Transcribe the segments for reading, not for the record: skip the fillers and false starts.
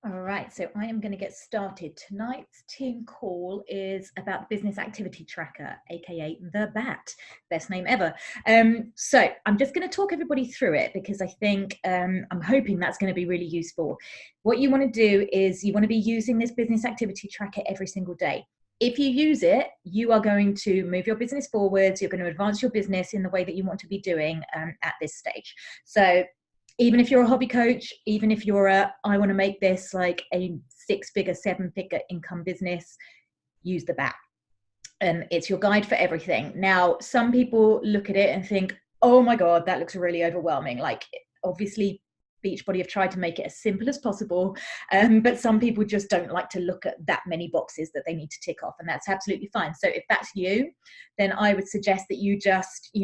All right, so I am going to get started. Tonight's team call is about Business Activity Tracker, aka the BAT, best name ever. So I'm just going to talk everybody through it because I think I'm hoping that's going to be really useful. What you want to do is you want to be using this Business Activity Tracker every single day. If you use it, you are going to move your business forwards. You're going to advance your business in the way that you want to be doing at this stage. So even if you're a hobby coach, even if you're I want to make this like a 6-figure, 7-figure income business, use the BAT. It's your guide for everything. Now, some people look at it and think, oh my God, that looks really overwhelming. Like, obviously, Beachbody have tried to make it as simple as possible, but some people just don't like to look at that many boxes that they need to tick off, and that's absolutely fine. So if that's you, then I would suggest that you just,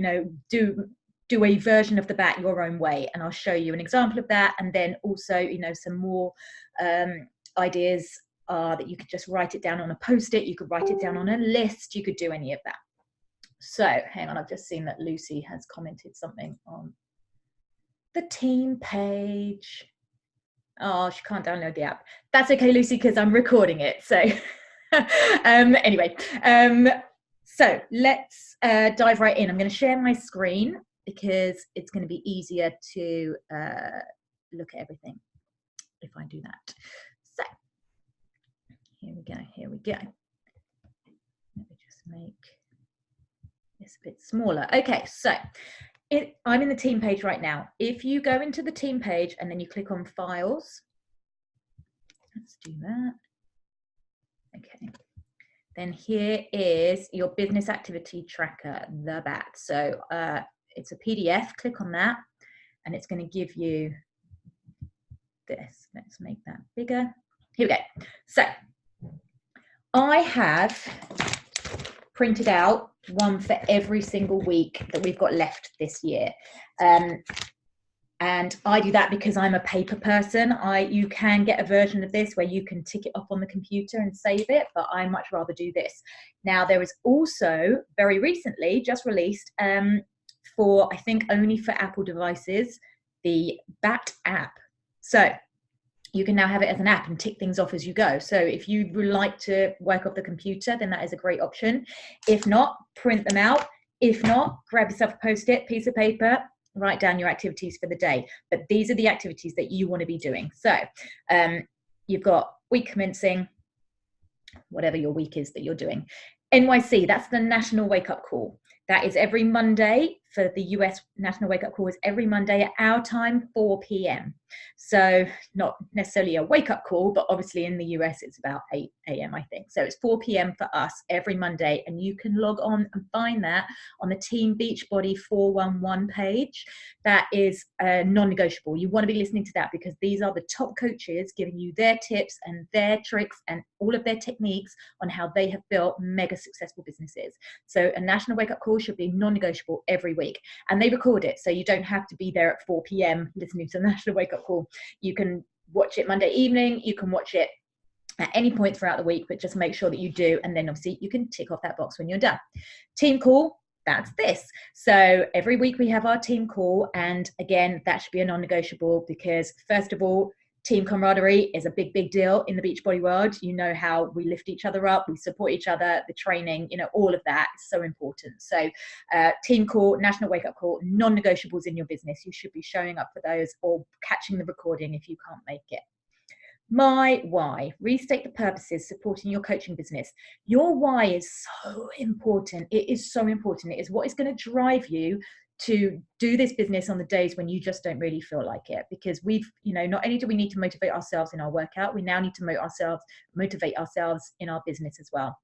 do a version of the BAT your own way, and I'll show you an example of that, and then also some more ideas that you could just write it down on a post-it, you could write it down on a list, you could do any of that. So hang on, I've just seen that Lucy has commented something on the team page. Oh, she can't download the app. That's okay, Lucy, because I'm recording it. So anyway, so let's dive right in. I'm going to share my screen because it's going to be easier to look at everything if I do that. So here we go. Let me just make this a bit smaller. Okay, so I'm in the team page right now. If you go into the team page and then you click on files, let's do that. Okay. Then here is your business activity tracker, the BAT. So it's a PDF, click on that, and it's going to give you this. Let's make that bigger. Here we go. So I have printed out one for every single week that we've got left this year. And I do that because I'm a paper person. You can get a version of this where you can tick it up on the computer and save it, but I much rather do this. Now, there is also very recently just released for, I think only for Apple devices, the BAT app. So you can now have it as an app and tick things off as you go. So if you would like to work off the computer, then that is a great option. If not, print them out. If not, grab yourself a post-it, piece of paper, write down your activities for the day. But these are the activities that you want to be doing. So you've got week commencing, whatever your week is that you're doing. NYC, that's the National Wake Up Call. That is every Monday. For the US National Wake Up Call is every Monday at our time, 4 p.m. So not necessarily a wake up call, but obviously in the US it's about 8 a.m. I think. So it's 4 p.m. for us every Monday, and you can log on and find that on the Team Beachbody 411 page. That is non-negotiable. You want to be listening to that because these are the top coaches giving you their tips and their tricks and all of their techniques on how they have built mega successful businesses. So a National Wake Up Call should be non-negotiable every week. And they record it, so you don't have to be there at 4 p.m. listening to the National Wake Up Call. You can watch it Monday evening, you can watch it at any point throughout the week, but just make sure that you do, and then obviously you can tick off that box when you're done. Team call, that's this. So every week we have our team call, and again, that should be a non-negotiable because first of all, team camaraderie is a big deal in the Beachbody world. You know how we lift each other up, we support each other, the training, all of that is so important. So team call, National Wake Up Call, non-negotiables in your business. You should be showing up for those or catching the recording if you can't make it. My why, restate the purposes supporting your coaching business. Your why is so important. It is so important. It is what is going to drive you to do this business on the days when you just don't really feel like it, because we've, not only do we need to motivate ourselves in our workout, we now need to motivate ourselves in our business as well.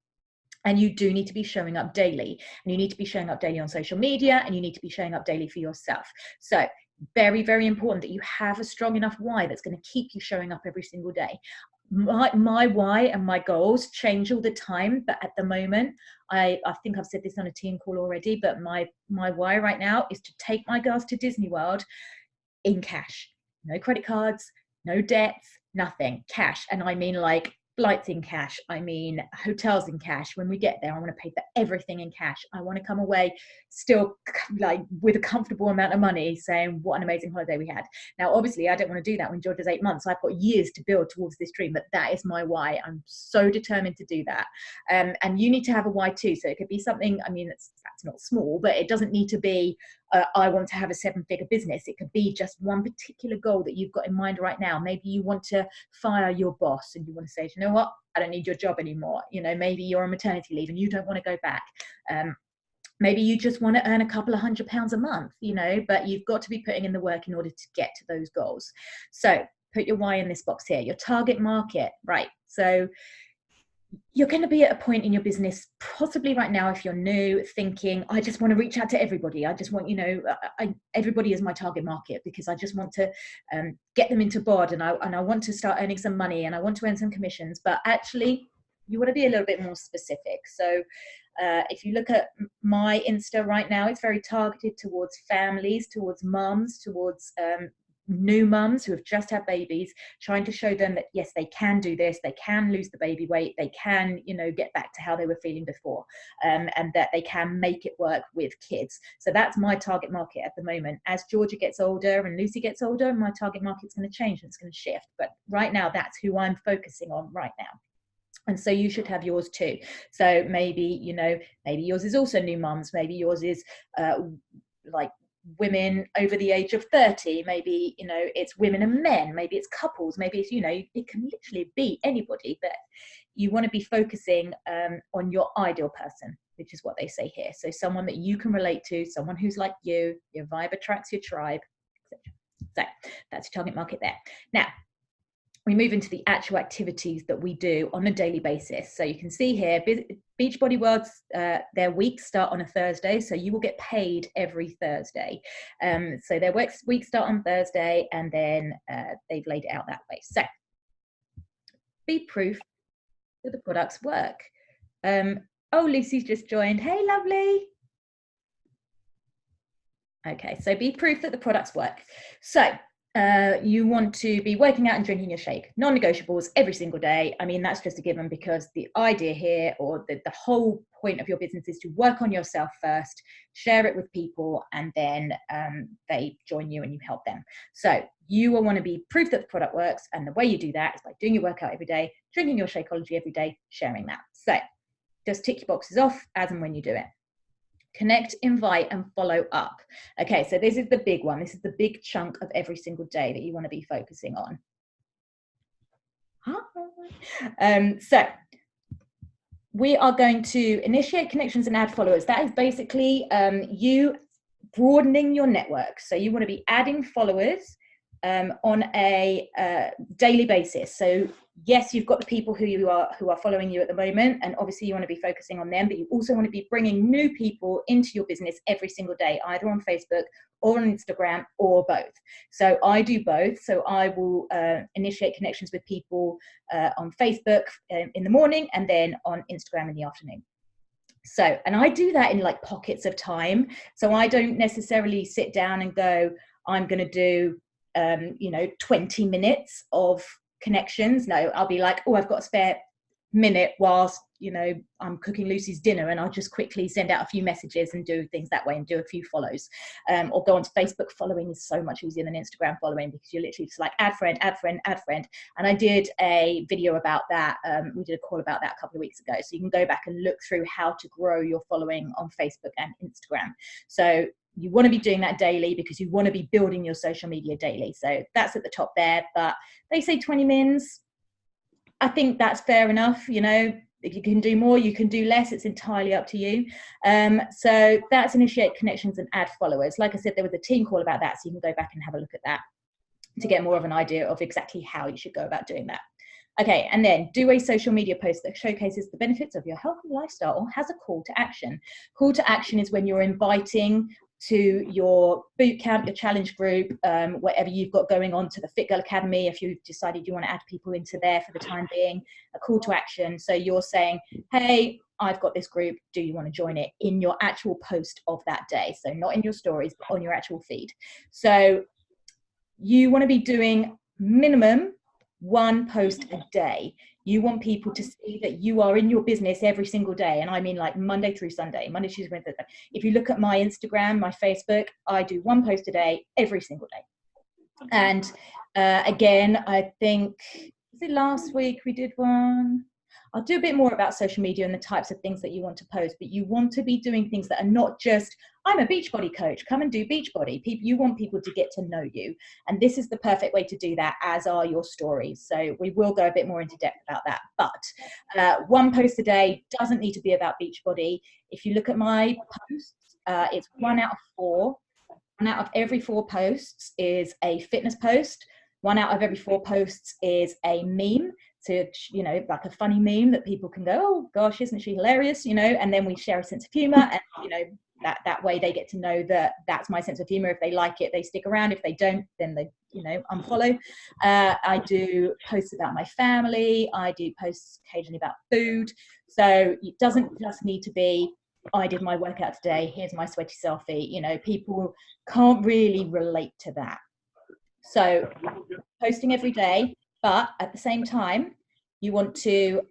And you do need to be showing up daily, and you need to be showing up daily on social media, and you need to be showing up daily for yourself. So very important that you have a strong enough why that's going to keep you showing up every single day. My why and my goals change all the time, but at the moment, I think I've said this on a team call already, but my why right now is to take my girls to Disney World in cash. No credit cards, no debts, nothing, cash. And I mean like flights in cash. I mean, hotels in cash. When we get there, I want to pay for everything in cash. I want to come away still like with a comfortable amount of money saying what an amazing holiday we had. Now, obviously, I don't want to do that when Georgia's 8 months. I've got years to build towards this dream, but that is my why. I'm so determined to do that. And you need to have a why too. So it could be something, I mean, that's not small, but it doesn't need to be, I want to have a 7-figure business. It could be just one particular goal that you've got in mind right now. Maybe you want to fire your boss and you want to say, you know what, I don't need your job anymore. You know, maybe you're on maternity leave and you don't want to go back. Maybe you just want to earn a couple of £100 a month, you know, but you've got to be putting in the work in order to get to those goals. So put your why in this box here, your target market, right? So you're going to be at a point in your business, possibly right now, if you're new, thinking, I just want to reach out to everybody. I just want, you know, everybody is my target market because I just want to get them into board and I want to start earning some money and I want to earn some commissions. But actually, you want to be a little bit more specific. So if you look at my Insta right now, it's very targeted towards families, towards mums, towards new mums who have just had babies, trying to show them that yes, they can do this, they can lose the baby weight, they can, you know, get back to how they were feeling before, and that they can make it work with kids. So that's my target market at the moment. As Georgia gets older and Lucy gets older, my target market's going to change and it's going to shift, but right now that's who I'm focusing on right now. And so you should have yours too. So maybe, you know, maybe yours is also new mums, maybe yours is like women over the age of 30, maybe, you know, it's women and men, maybe it's couples, maybe it's, you know, it can literally be anybody, but you want to be focusing on your ideal person, which is what they say here. So someone that you can relate to, someone who's like you, your vibe attracts your tribe, etc. So that's your target market there. Now we move into the actual activities that we do on a daily basis. So you can see here, Beachbody World's, their weeks start on a Thursday, so you will get paid every Thursday. So their weeks start on Thursday, and then they've laid it out that way. So be proof that the products work. Oh, Lucy's just joined. Hey, lovely. Okay, so be proof that the products work. So you want to be working out and drinking your shake, non-negotiables every single day. I mean, that's just a given because the idea here, or the whole point of your business, is to work on yourself first, share it with people, and then they join you and you help them. So you will want to be proof that the product works, and the way you do that is by doing your workout every day, drinking your Shakeology every day, sharing that. So just tick your boxes off as and when you do it. Connect, invite, and follow up. Okay, so this is the big one. This is the big chunk of every single day that you want to be focusing on. So we are going to initiate connections and add followers. That is basically you broadening your network. So you want to be adding followers on a daily basis. So yes, you've got the people who are following you at the moment, and obviously you want to be focusing on them, but you also want to be bringing new people into your business every single day, either on Facebook or on Instagram, or both. So I do both. So I will initiate connections with people on Facebook in the morning, and then on Instagram in the afternoon. So, and I do that in like pockets of time. So I don't necessarily sit down and go, I'm going to do 20 minutes of connections. No, I'll be like, oh, I've got a spare minute whilst, you know, I'm cooking Lucy's dinner, and I'll just quickly send out a few messages and do things that way and do a few follows. Or go onto Facebook. Following is so much easier than Instagram following, because you're literally just like add friend, add friend, add friend. And I did a video about that. We did a call about that a couple of weeks ago. So you can go back and look through how to grow your following on Facebook and Instagram. So you want to be doing that daily because you want to be building your social media daily. So that's at the top there, but they say 20 mins. I think that's fair enough. You know, if you can do more, you can do less. It's entirely up to you. So that's initiate connections and add followers. Like I said, there was a team call about that, so you can go back and have a look at that to get more of an idea of exactly how you should go about doing that. Okay, and then do a social media post that showcases the benefits of your healthy lifestyle or has a call to action. Call to action is when you're inviting to your boot camp, your challenge group, whatever you've got going on, to the Fit Girl Academy, if you've decided you want to add people into there for the time being, a call to action. So you're saying, hey, I've got this group, do you want to join it, in your actual post of that day? So not in your stories, but on your actual feed. So you want to be doing minimum 1 post a day. You want people to see that you are in your business every single day. And I mean like Monday through Sunday, Monday, Tuesday, Wednesday. If you look at my Instagram, my Facebook, I do 1 post a day, every single day. And again, I think, was it last week we did one? I'll do a bit more about social media and the types of things that you want to post, but you want to be doing things that are not just, I'm a Beachbody coach, come and do Beachbody. You want people to get to know you. And this is the perfect way to do that, as are your stories. So we will go a bit more into depth about that. But 1 post a day doesn't need to be about Beachbody. If you look at my posts, it's 1 out of 4. 1 out of every 4 posts is a fitness post. 1 out of every 4 posts is a meme. To, you know, like a funny meme that people can go, oh gosh, isn't she hilarious, you know, and then we share a sense of humor, and you know, that way they get to know that that's my sense of humor. If they like it, they stick around. If they don't, then they, you know, unfollow. I do posts about my family. I do posts occasionally about food. So it doesn't just need to be, I did my workout today, here's my sweaty selfie. You know, people can't really relate to that. So posting every day, but at the same time, you want to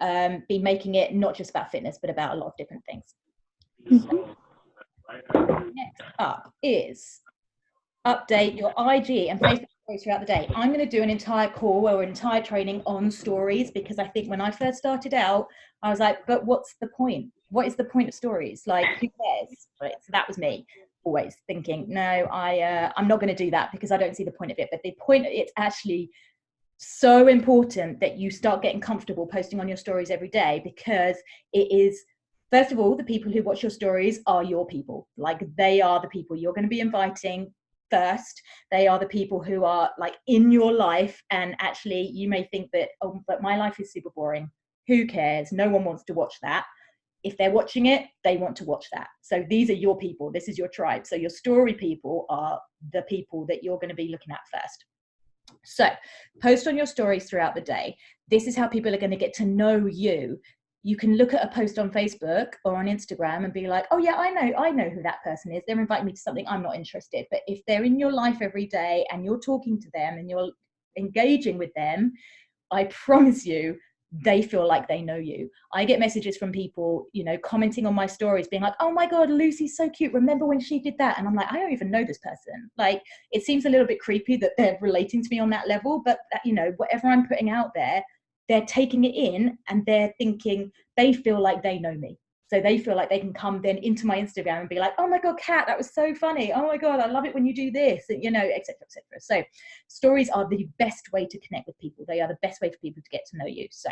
be making it not just about fitness, but about a lot of different things. So, next up is update your IG and Facebook stories throughout the day. I'm going to do an entire call or an entire training on stories, because I think when I first started out, I was like, but what's the point? What is the point of stories? Like, who cares? Right? So that was me, always thinking, no, I'm not going to do that because I don't see the point of it. But the point, it's actually so important that you start getting comfortable posting on your stories every day, because it is, first of all, the people who watch your stories are your people. Like, they are the people you're going to be inviting first. They are the people who are like in your life, and actually you may think that, oh, but my life is super boring. Who cares? No one wants to watch that. If they're watching it, they want to watch that. So these are your people. This is your tribe. So your story people are the people that you're going to be looking at first. So post on your stories throughout the day. This is how people are going to get to know you. You can look at a post on Facebook or on Instagram and be like, oh yeah, I know who that person is. They're inviting me to something, I'm not interested. But if they're in your life every day and you're talking to them and you're engaging with them, I promise you, they feel like they know you. I get messages from people, you know, commenting on my stories, being like, oh my God, Lucy's so cute. Remember when she did that? And I'm like, I don't even know this person. Like, it seems a little bit creepy that they're relating to me on that level, but that, you know, whatever I'm putting out there, they're taking it in and they're thinking, they feel like they know me. So they feel like they can come then into my Instagram and be like, oh my God, Kat, that was so funny. Oh my God, I love it when you do this, and, you know, et cetera, et cetera. So stories are the best way to connect with people. They are the best way for people to get to know you. So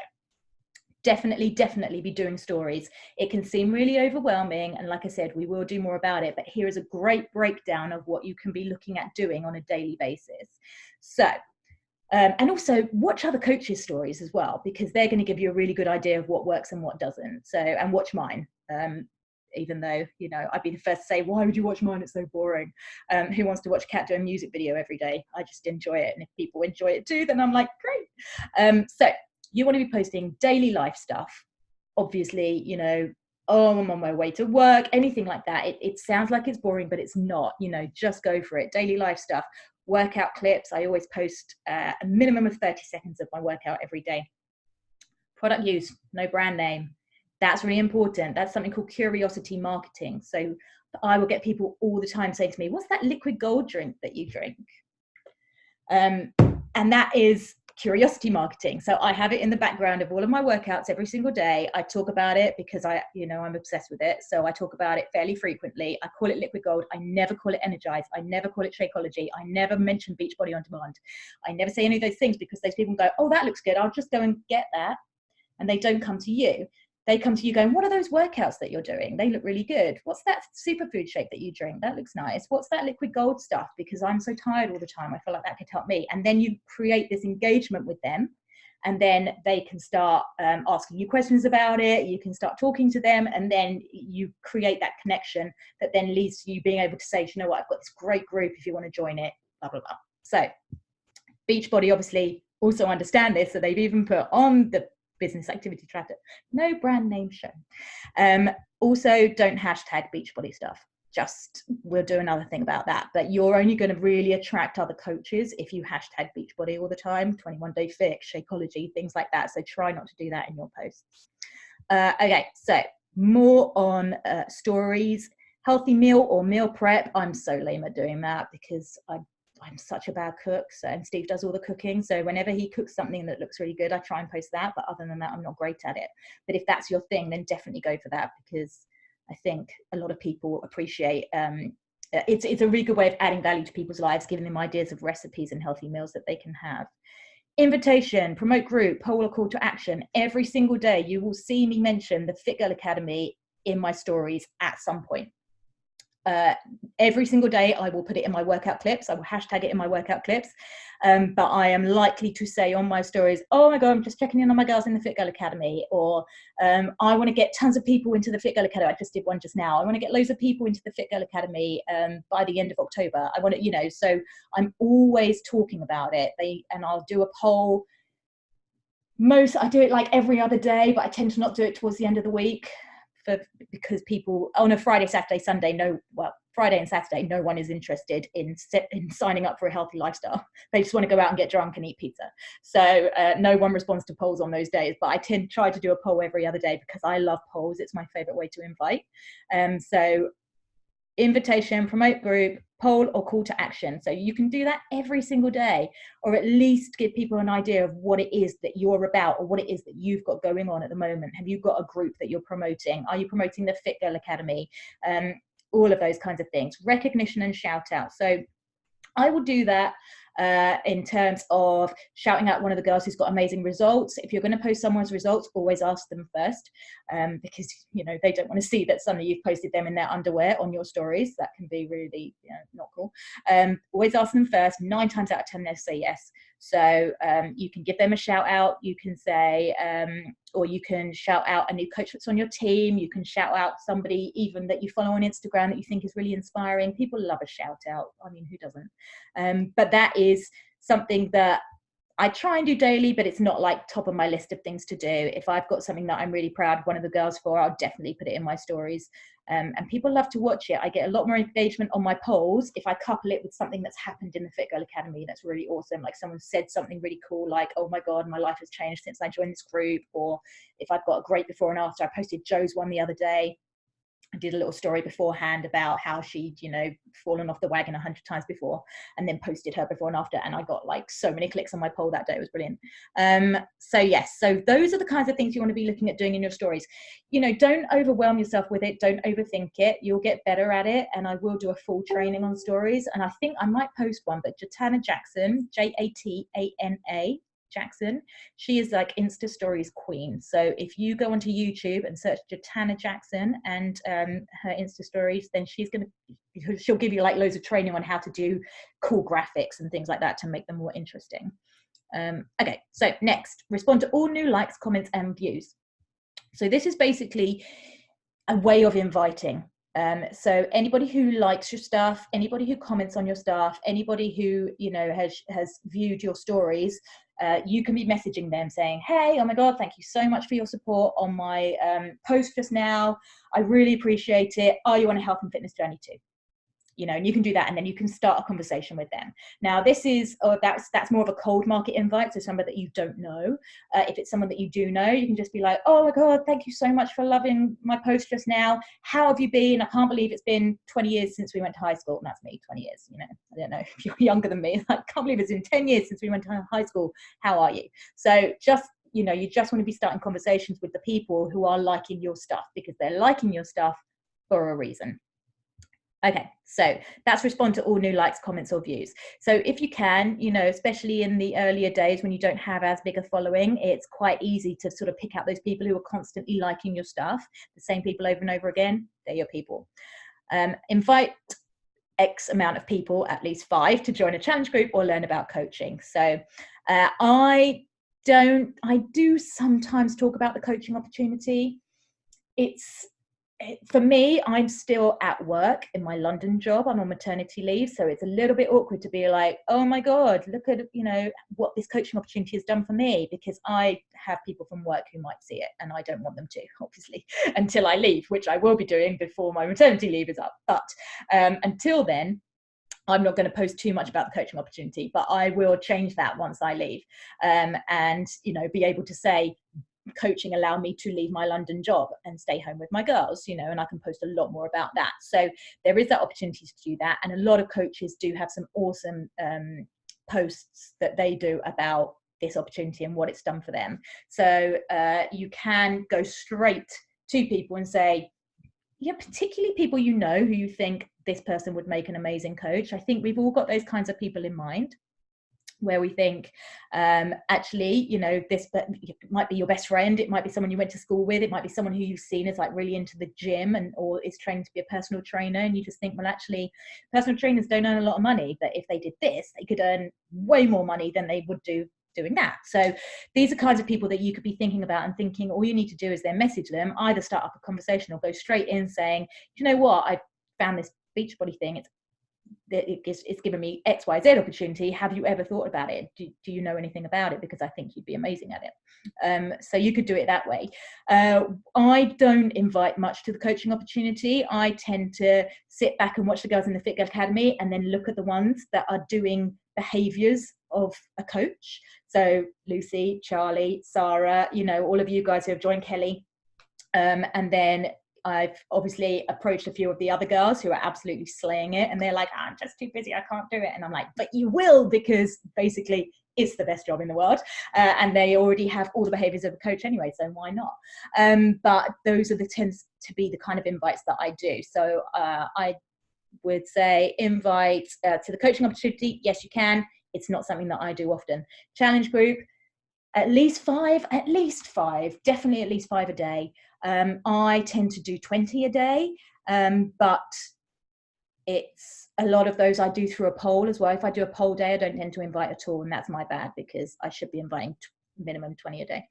definitely be doing stories. It can seem really overwhelming, and like I said, we will do more about it, but here is a great breakdown of what you can be looking at doing on a daily basis. So and also watch other coaches' stories as well, because they're going to give you a really good idea of what works and what doesn't. So, and watch mine. Even though, you know, I'd be the first to say, why would you watch mine? It's so boring. Who wants to watch Kat do a music video every day? I just enjoy it. And if people enjoy it too, then I'm like, great. So you want to be posting daily life stuff. Obviously, you know, oh, I'm on my way to work, anything like that. It sounds like it's boring, but it's not. You know, just go for it. Daily life stuff. Workout clips. I always post a minimum of 30 seconds of my workout every day. Product use, no brand name. That's really important. That's something called curiosity marketing. So I will get people all the time saying to me, what's that liquid gold drink that you drink? And that is curiosity marketing. So I have it in the background of all of my workouts every single day. I talk about it because I'm obsessed with it. So I talk about it fairly frequently. I call it Liquid Gold. I never call it Energize. I never call it Shakeology. I never mention Beachbody On Demand. I never say any of those things, because those people go, oh, that looks good, I'll just go and get that. And they don't come to you. They come to you going, what are those workouts that you're doing? They look really good. What's that superfood shake that you drink? That looks nice. What's that liquid gold stuff? Because I'm so tired all the time. I feel like that could help me. And then you create this engagement with them. And then they can start asking you questions about it. You can start talking to them. And then you create that connection that then leads to you being able to say, you know what, I've got this great group if you want to join it, blah, blah, blah. So Beachbody obviously also understand this. So they've even put on the business activity tracker, no brand name shown. Also, don't hashtag Beachbody stuff. we'll do another thing about that. But you're only going to really attract other coaches if you hashtag Beachbody all the time, 21 Day Fix, Shakeology, things like that. So try not to do that in your posts. Okay, so more on stories. Healthy meal or meal prep. I'm so lame at doing that because I'm such a bad cook. So, and Steve does all the cooking. So whenever he cooks something that looks really good, I try and post that. But other than that, I'm not great at it. But if that's your thing, then definitely go for that, because I think a lot of people appreciate it's a really good way of adding value to people's lives, giving them ideas of recipes and healthy meals that they can have. Invitation, promote group, poll or call to action. Every single day you will see me mention the Fit Girl Academy in my stories at some point. Every single day I will put it in my workout clips. I will hashtag it in my workout clips. But I am likely to say on my stories, oh my God, I'm just checking in on my girls in the Fit Girl Academy. Or I want to get tons of people into the Fit Girl Academy. I just did one just now. I want to get loads of people into the Fit Girl Academy by the end of October. I want to, you know, so I'm always talking about it. And I'll do a poll. I do it like every other day, but I tend to not do it towards the end of the week. Because people on a Friday, Saturday, Sunday, Friday and Saturday, no one is interested in signing up for a healthy lifestyle. They just want to go out and get drunk and eat pizza. So no one responds to polls on those days, but I try to do a poll every other day because I love polls. It's my favorite way to invite. So invitation, promote group, poll or call to action. So you can do that every single day, or at least give people an idea of what it is that you're about, or what it is that you've got going on at the moment. Have you got a group that you're promoting? Are you promoting the Fit Girl Academy? All of those kinds of things. Recognition and shout out. So I will do that in terms of shouting out one of the girls who's got amazing results. If you're going to post someone's results, always ask them first, because you know they don't want to see that suddenly you've posted them in their underwear on your stories. That can be really not cool. Always ask them first. 9 times out of 10 they'll say yes. So you can give them a shout out. You can say, or you can shout out a new coach that's on your team. You can shout out somebody even that you follow on Instagram that you think is really inspiring. People love a shout out. I mean, who doesn't? But that is something that I try and do daily, but it's not like top of my list of things to do. If I've got something that I'm really proud of one of the girls for, I'll definitely put it in my stories. And people love to watch it. I get a lot more engagement on my polls if I couple it with something that's happened in the Fit Girl Academy that's really awesome. Like someone said something really cool, like, oh my God, my life has changed since I joined this group. Or if I've got a great before and after. I posted Joe's one the other day. I did a little story beforehand about how she'd, fallen off the wagon 100 times before, and then posted her before and after. And I got like so many clicks on my poll that day. It was brilliant. So yes, so those are the kinds of things you want to be looking at doing in your stories. Don't overwhelm yourself with it. Don't overthink it. You'll get better at it. And I will do a full training on stories. And I think I might post one, but Jatana Jackson, Jatana Jackson, she is like Insta Stories queen. So if you go onto YouTube and search Jatana Jackson and her Insta Stories, then she'll give you like loads of training on how to do cool graphics and things like that to make them more interesting. Okay, so next, respond to all new likes, comments and views. So this is basically a way of inviting. So anybody who likes your stuff, anybody who comments on your stuff, anybody who has viewed your stories, you can be messaging them saying, hey, oh my God, thank you so much for your support on my post just now. I really appreciate it. Are you on a health and fitness journey too? And you can do that, and then you can start a conversation with them. Now, this is that's more of a cold market invite, so somebody that you don't know. If it's someone that you do know, you can just be like, oh my God, thank you so much for loving my post just now. How have you been? I can't believe it's been 20 years since we went to high school. And that's me, 20 years. I don't know if you're younger than me. I can't believe it's been 10 years since we went to high school. How are you? So just you just want to be starting conversations with the people who are liking your stuff, because they're liking your stuff for a reason. Okay, so that's respond to all new likes, comments or views. So if you can, especially in the earlier days when you don't have as big a following, it's quite easy to sort of pick out those people who are constantly liking your stuff, the same people over and over again. They're your people. Invite X amount of people, at least 5, to join a challenge group or learn about coaching. So I do sometimes talk about the coaching opportunity. It's For me, I'm still at work in my London job. I'm on maternity leave, so it's a little bit awkward to be like, oh my God, look at, you know, what this coaching opportunity has done for me, because I have people from work who might see it and I don't want them to, obviously, until I leave, which I will be doing before my maternity leave is up. But until then, I'm not going to post too much about the coaching opportunity, but I will change that once I leave, and, you know, be able to say, coaching allowed me to leave my London job and stay home with my girls, you know, and I can post a lot more about that. So there is that opportunity to do that. And a lot of coaches do have some awesome posts that they do about this opportunity and what it's done for them. So you can go straight to people and say, yeah, particularly people you know who you think this person would make an amazing coach. I think we've all got those kinds of people in mind, where we think, actually, you know, this might be your best friend, it might be someone you went to school with, it might be someone who you've seen as like really into the gym and or is trained to be a personal trainer, and you just think, well, actually, personal trainers don't earn a lot of money, but if they did this, they could earn way more money than they would do doing that. So these are kinds of people that you could be thinking about and thinking all you need to do is then message them, either start up a conversation or go straight in saying, you know what, I found this Beachbody thing, it's given me XYZ opportunity. Have you ever thought about it? Do you know anything about it? Because I think you'd be amazing at it. So you could do it that way. I don't invite much to the coaching opportunity. I tend to sit back and watch the girls in the Fit Girl Academy and then look at the ones that are doing behaviors of a coach. So Lucy, Charlie, Sarah, you know, all of you guys who have joined Kelly. And then I've obviously approached a few of the other girls who are absolutely slaying it, and they're like, I'm just too busy, I can't do it. And I'm like, but you will, because basically it's the best job in the world, and they already have all the behaviors of a coach anyway, so why not? But those are tends to be the kind of invites that I do. So I would say invite to the coaching opportunity. Yes, you can. It's not something that I do often. Challenge group, at least five, definitely at least 5 a day. I tend to do 20 a day, but it's a lot of those I do through a poll as well. If I do a poll day, I don't tend to invite at all, and that's my bad, because I should be inviting minimum 20 a day.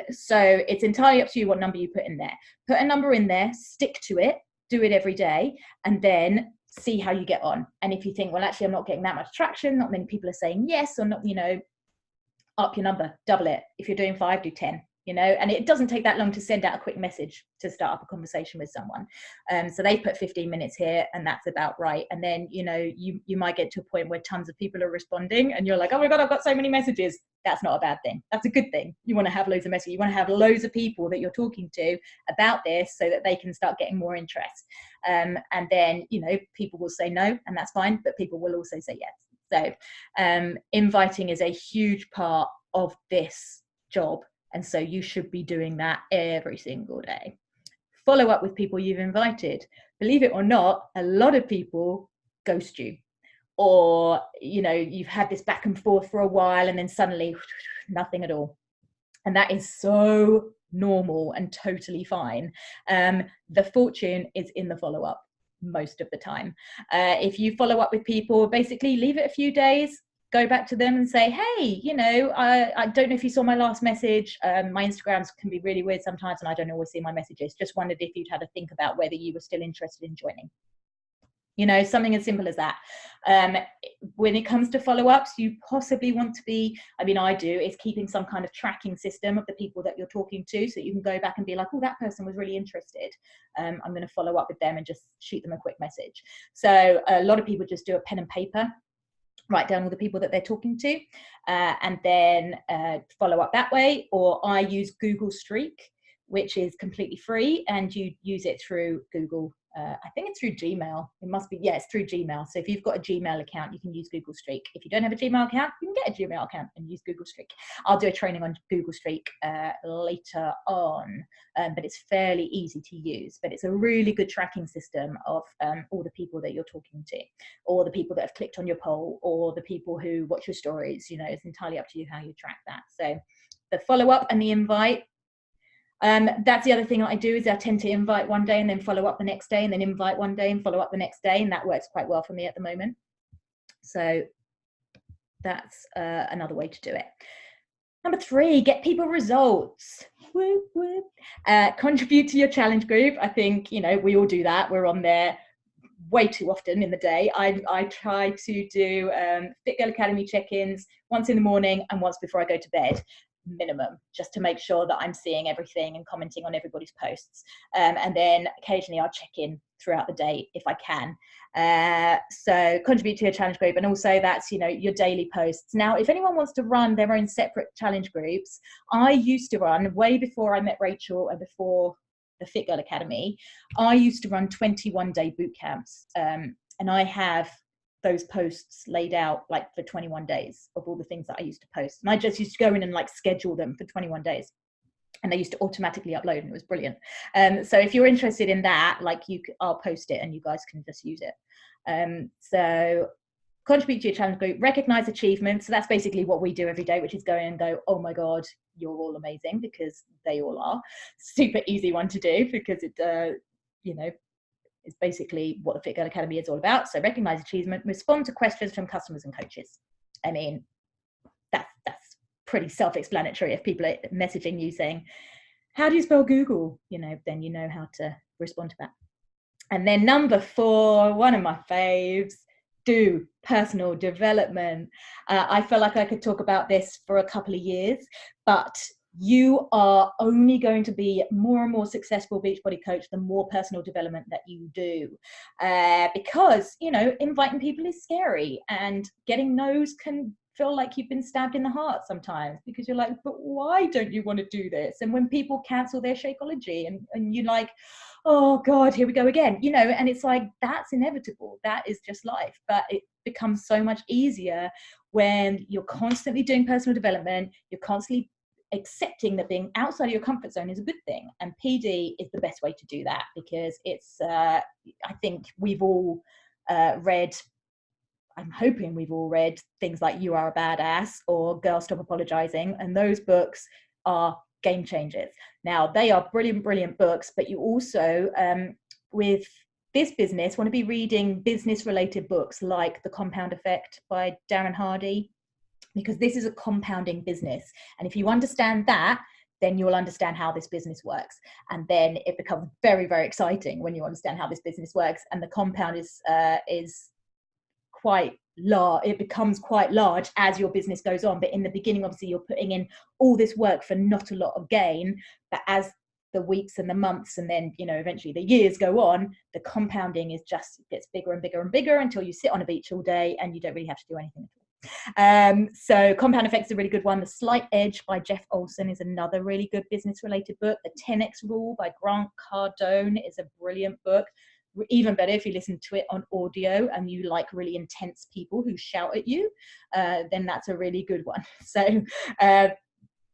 So it's entirely up to you what number you put in there. Put a number in there, stick to it, do it every day, and then see how you get on. And if you think, well, actually, I'm not getting that much traction, not many people are saying yes, or not, you know, up your number, double it. If you're doing 5, do 10, you know, and it doesn't take that long to send out a quick message to start up a conversation with someone. So they put 15 minutes here, and that's about right. And then, you know, you might get to a point where tons of people are responding and you're like, oh my God, I've got so many messages. That's not a bad thing. That's a good thing. You want to have loads of messages. You want to have loads of people that you're talking to about this so that they can start getting more interest. And then, you know, people will say no, and that's fine, but people will also say yes. So inviting is a huge part of this job, and so you should be doing that every single day. Follow up with people you've invited. Believe it or not, a lot of people ghost you, or, you know, you've had this back and forth for a while and then suddenly nothing at all, and that is so normal and totally fine. The fortune is in the follow-up most of the time. If you follow up with people, basically leave it a few days, go back to them and say, hey, you know, I don't know if you saw my last message. My Instagrams can be really weird sometimes and I don't always see my messages. Just wondered if you'd had a think about whether you were still interested in joining. You know, something as simple as that. When it comes to follow-ups, you possibly want to be, I mean, I do, is keeping some kind of tracking system of the people that you're talking to, so you can go back and be like, oh, that person was really interested. I'm going to follow up with them and just shoot them a quick message. So a lot of people just do a pen and paper, write down all the people that they're talking to, and then follow up that way. Or I use Google Streak, which is completely free, and you use it through Google. I think it's through Gmail. It must be, yeah, it's through Gmail. So if you've got a Gmail account, you can use Google Streak. If you don't have a Gmail account, you can get a Gmail account and use Google Streak. I'll do a training on Google Streak later on, but it's fairly easy to use. But it's a really good tracking system of all the people that you're talking to, or the people that have clicked on your poll, or the people who watch your stories. You know, it's entirely up to you how you track that. So the follow-up and the invite. That's the other thing I do, is I tend to invite one day and then follow up the next day, and then invite one day and follow up the next day, and that works quite well for me at the moment. So that's another way to do it. Number 3, get people results. Whoop, whoop. Contribute to your challenge group. I think, you know, we all do that. We're on there way too often in the day. I try to do Fit Girl Academy check-ins once in the morning and once before I go to bed, minimum, just to make sure that I'm seeing everything and commenting on everybody's posts. And then occasionally I'll check in throughout the day if I can. So contribute to your challenge group, and also that's, you know, your daily posts. Now, if anyone wants to run their own separate challenge groups, I used to run, way before I met Rachel and before the Fit Girl Academy, I used to run 21-day boot camps, and I have those posts laid out like for 21 days of all the things that I used to post, and I just used to go in and like schedule them for 21 days, and they used to automatically upload, and it was brilliant. So if you're interested in that, like, I'll post it and you guys can just use it. So contribute to your challenge group, recognize achievements. So that's basically what we do every day, which is go in and go, oh my God, you're all amazing, because they all are. Super easy one to do, because it, you know, it's basically what the Fit Girl Academy is all about. So recognize achievement, respond to questions from customers and coaches. I mean, that's pretty self-explanatory. If people are messaging you saying, how do you spell Google? You know, then you know how to respond to that. And then number 4, one of my faves, do personal development. I feel like I could talk about this for a couple of years, but you are only going to be more and more successful Beachbody coach the more personal development that you do, because, you know, inviting people is scary, and getting no's can feel like you've been stabbed in the heart sometimes, because you're like, but why don't you want to do this? And when people cancel their Shakeology, and you're like, oh God, here we go again, you know, and it's like, that's inevitable. That is just life. But it becomes so much easier when you're constantly doing personal development, you're constantly accepting that being outside of your comfort zone is a good thing. And PD is the best way to do that, because it's, I think we've all read, I'm hoping we've all read things like You Are a Badass or Girl Stop Apologizing. And those books are game changers. Now, they are brilliant, brilliant books, but you also, with this business, want to be reading business related books like The Compound Effect by Darren Hardy, because this is a compounding business. And if you understand that, then you'll understand how this business works. And then it becomes very, very exciting when you understand how this business works. And the compound is quite large. It becomes quite large as your business goes on. But in the beginning, obviously, you're putting in all this work for not a lot of gain. But as the weeks and the months, and then, you know, eventually the years go on, the compounding is just gets bigger and bigger and bigger, until you sit on a beach all day and you don't really have to do anything at all. So Compound Effect is a really good one. The Slight Edge by Jeff Olson is another really good business related book. The 10X Rule by Grant Cardone is a brilliant book. Even better if you listen to it on audio and you like really intense people who shout at you, then that's a really good one. So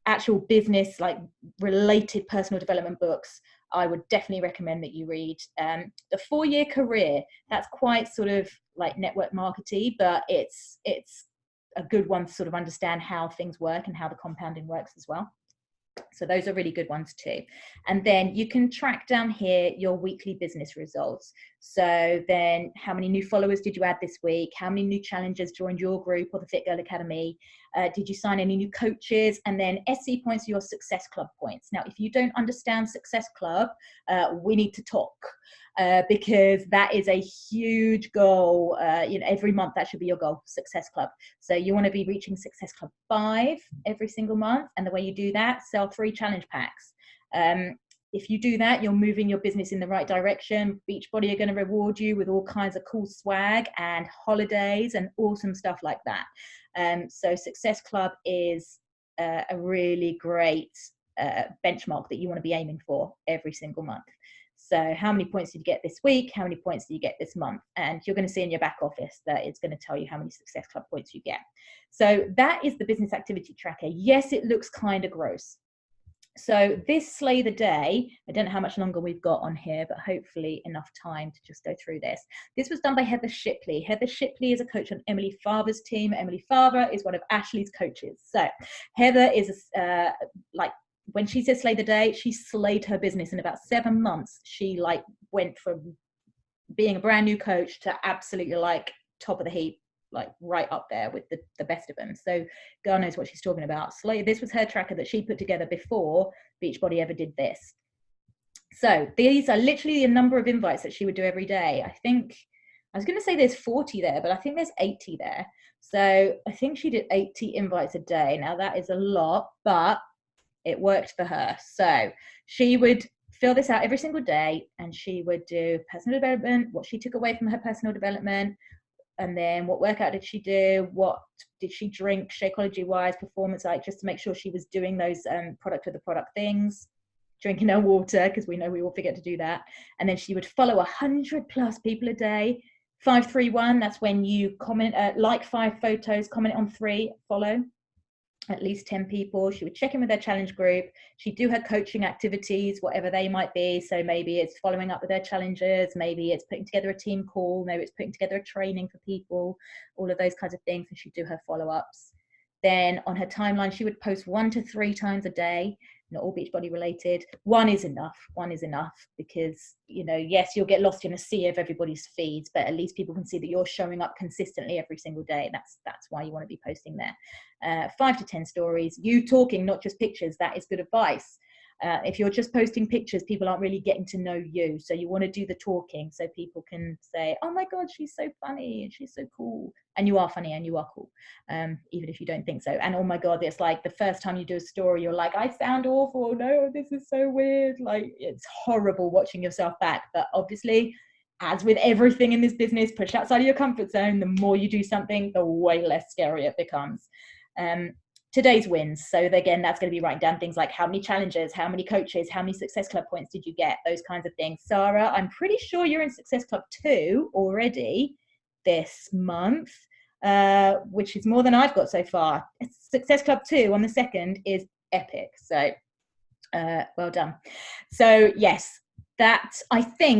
actual business, like related personal development books, I would definitely recommend that you read. The 4-Year Career, that's quite sort of like network marketing, but it's a good one to sort of understand how things work and how the compounding works as well. So those are really good ones too. And then you can track down here your weekly business results. So then how many new followers did you add this week? How many new challengers joined your group or the Fit Girl Academy? Did you sign any new coaches? And then SC points are your Success Club points. Now, if you don't understand Success Club, we need to talk. Because that is a huge goal. You know, every month that should be your goal, Success Club. So you want to be reaching Success Club 5 every single month. And the way you do that, sell 3 challenge packs. If you do that, you're moving your business in the right direction. Beachbody are going to reward you with all kinds of cool swag and holidays and awesome stuff like that. So Success Club is a really great benchmark that you want to be aiming for every single month. So how many points did you get this week? How many points do you get this month? And you're going to see in your back office that it's going to tell you how many Success Club points you get. So that is the business activity tracker. Yes, it looks kind of gross. So this Slay the Day, I don't know how much longer we've got on here, but hopefully enough time to just go through this. This was done by Heather Shipley. Heather Shipley is a coach on Emily Farber's team. Emily Farber is one of Ashley's coaches. So Heather is like, when she says slay the day, she slayed her business in about 7 months. She like went from being a brand new coach to absolutely like top of the heap like right up there with the best of them. So girl knows what she's talking about. So this was her tracker that she put together before Beachbody ever did this. So these are literally a number of invites that she would do every day. I was going to say there's 40 there, but I think there's 80 there. So I think she did 80 invites a day. Now that is a lot, but it worked for her. So she would fill this out every single day, and she would do personal development, what she took away from her personal development, and then what workout did she do, what did she drink Shakeology wise, performance like, just to make sure she was doing those product of the product things, drinking her water, because we know we all forget to do that. And then she would follow 100 plus people a day. 531, that's when you comment, like 5 photos, comment on 3, follow at least 10 people. She would check in with their challenge group. She'd do her coaching activities, whatever they might be. So maybe it's following up with their challenges, maybe it's putting together a team call, maybe it's putting together a training for people, all of those kinds of things. And she'd do her follow-ups. Then on her timeline, she would post 1 to 3 times a day, not all Beachbody related. One is enough because, you know, yes, you'll get lost in a sea of everybody's feeds, but at least people can see that you're showing up consistently every single day. That's why you want to be posting there. 5 to 10 stories, you talking, not just pictures. That is good advice. If you're just posting pictures, people aren't really getting to know you. So you want to do the talking so people can say, oh my God, she's so funny and she's so cool. And you are funny and you are cool, even if you don't think so. And oh my God, it's like the first time you do a story, you're like, I sound awful. No, this is so weird. Like, it's horrible watching yourself back. But obviously, as with everything in this business, push outside of your comfort zone. The more you do something, the way less scary it becomes. Today's wins. So again, that's going to be writing down things like how many challenges, how many coaches, how many Success Club points did you get, those kinds of things. Sarah, I'm pretty sure you're in Success Club 2 already this month, which is more than I've got so far. Success Club 2 on the 2nd is epic. So well done. So yes, that I think